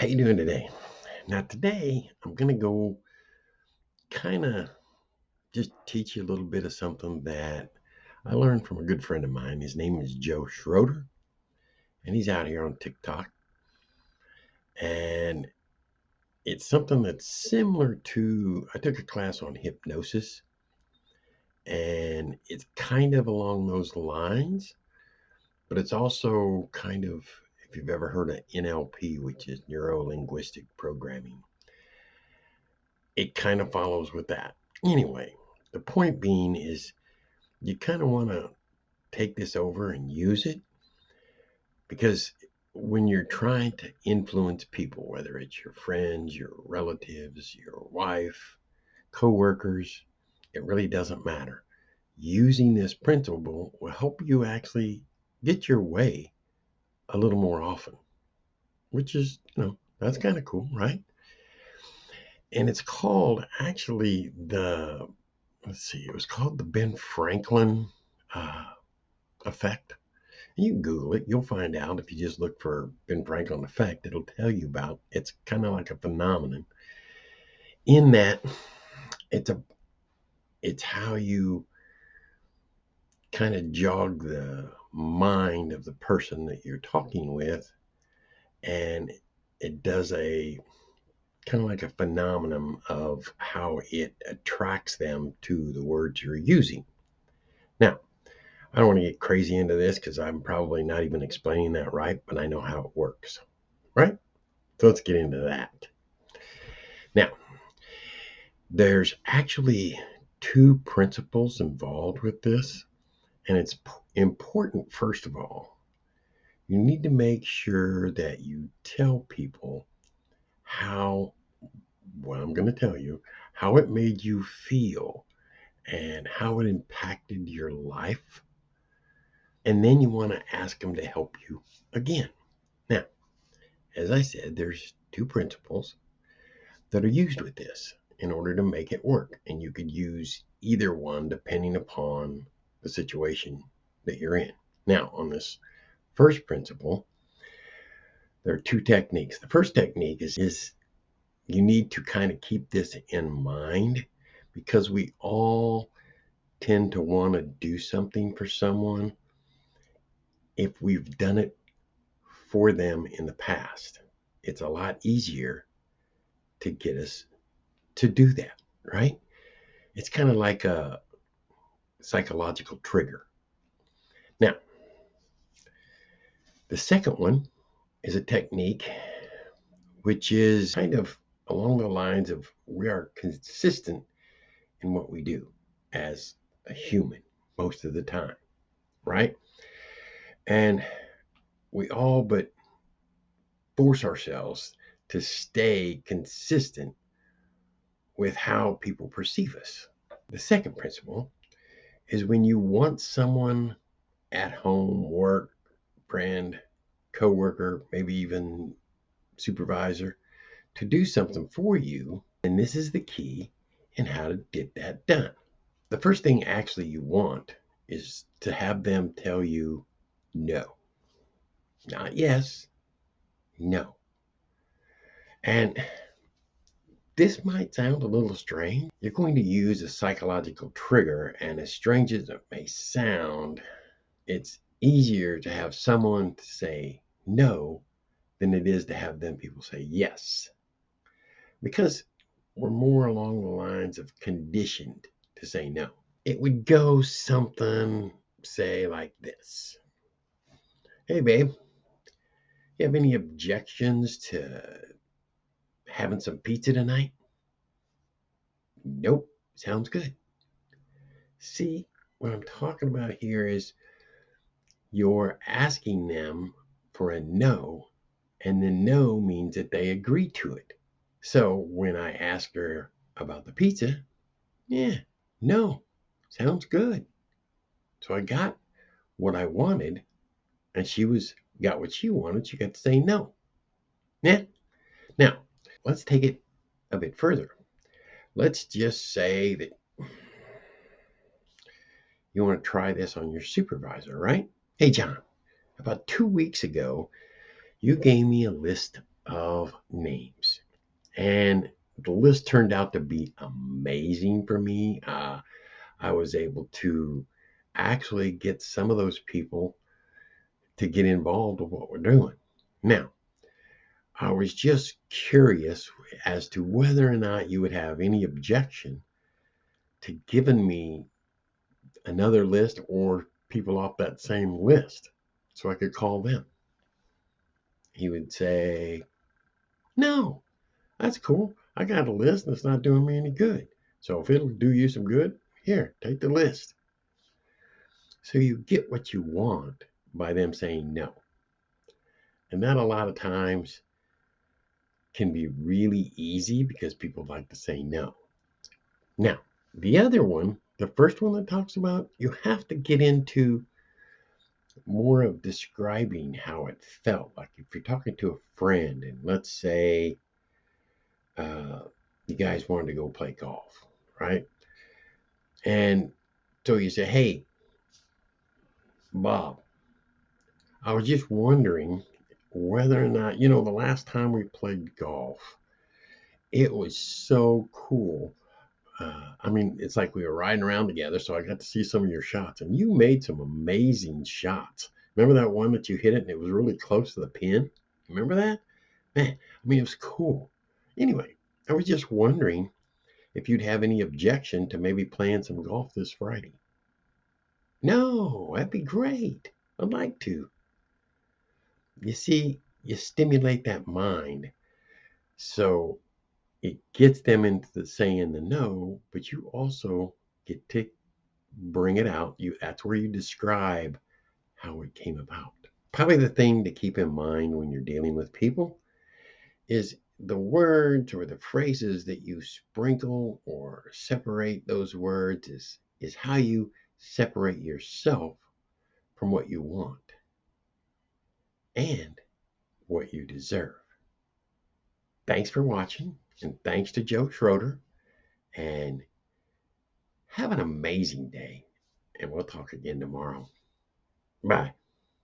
How you doing today? Now today I'm gonna go kind of just teach you a little bit of something that I learned from a good friend of mine. His name is Joe Schroeder, and he's out here on TikTok. And it's something that's similar to I took a class on hypnosis, and it's kind of along those lines, but it's also kind of if you've ever heard of NLP, which is neuro linguistic programming, it kind of follows with that. Anyway, the point being is you kind of want to take this over and use it because when you're trying to influence people, whether it's your friends, your relatives, your wife, coworkers, it really doesn't matter. Using this principle will help you actually get your way a little more often, which is, that's kind of cool, right? And it's called actually it was called the Ben Franklin uh, effect. You can Google it. You'll find out if you just look for Ben Franklin effect. It'll tell you about. It's kind of like a phenomenon. In that, it's a it's how you kind of jog the mind of the person that you're talking with, and it does a kind of like a phenomenon of how it attracts them to the words you're using. Now, I don't want to get crazy into this because I'm probably not even explaining that right, but I know how it works, right? So let's get into that. Now, there's actually two principles involved with this, and it's important, first of all, you need to make sure that you tell people how, what I'm going to tell you, how it made you feel and how it impacted your life. And then you want to ask them to help you again. Now, as I said, there's two principles that are used with this in order to make it work. And you could use either one depending upon the situation that you're in. Now, on this first principle, there are two techniques. The first technique is you need to kind of keep this in mind because we all tend to want to do something for someone if we've done it for them in the past. It's a lot easier to get us to do that, right? It's kind of like a psychological trigger. Now, the second one is a technique which is kind of along the lines of we are consistent in what we do as a human most of the time, right? And we all but force ourselves to stay consistent with how people perceive us. The second principle is when you want someone at home, work, friend, coworker, maybe even supervisor to do something for you, and this is the key in how to get that done. The first thing actually you want is to have them tell you no. Not yes, no. And this might sound a little strange. You're going to use a psychological trigger, and as strange as it may sound, it's easier to have someone to say no than it is to have them people say yes. Because we're more along the lines of conditioned to say no. It would go something, say, like this. Hey, babe, you have any objections to having some pizza tonight? Nope, sounds good. See, what I'm talking about here is you're asking them for a no, and the no means that they agree to it. So when I ask her about the pizza, yeah, no, sounds good. So I got what I wanted, and got what she wanted. She got to say no. Yeah. Now, let's take it a bit further. Let's just say that you want to try this on your supervisor, right? Hey, John, about 2 weeks ago, you gave me a list of names. And the list turned out to be amazing for me. I was able to actually get some of those people to get involved with what we're doing. Now, I was just curious as to whether or not you would have any objection to giving me another list or people off that same list so I could call them. He would say, "No, that's cool. I got a list and it's not doing me any good. So if it'll do you some good, here, take the list." So you get what you want by them saying no. And that a lot of times can be really easy because people like to say no. Now, the other one, the first one that talks about, you have to get into more of describing how it felt. Like if you're talking to a friend, and let's say uh, you guys wanted to go play golf, right? And so you say, "Hey, Bob, I was just wondering whether or not, the last time we played golf, it was so cool. I mean, it's like we were riding around together, so I got to see some of your shots, and you made some amazing shots. Remember that one that you hit it and it was really close to the pin? Remember that? Man, I mean, it was cool. Anyway, I was just wondering if you'd have any objection to maybe playing some golf this Friday." "No, that'd be great. I'd like to." You see, you stimulate that mind. So it gets them into saying the no, but you also get to bring it out. That's where you describe how it came about. Probably the thing to keep in mind when you're dealing with people is the words or the phrases that you sprinkle or separate those words is how you separate yourself from what you want and what you deserve. Thanks for watching, and thanks to Joe Schroeder, and have an amazing day, and we'll talk again tomorrow. Bye.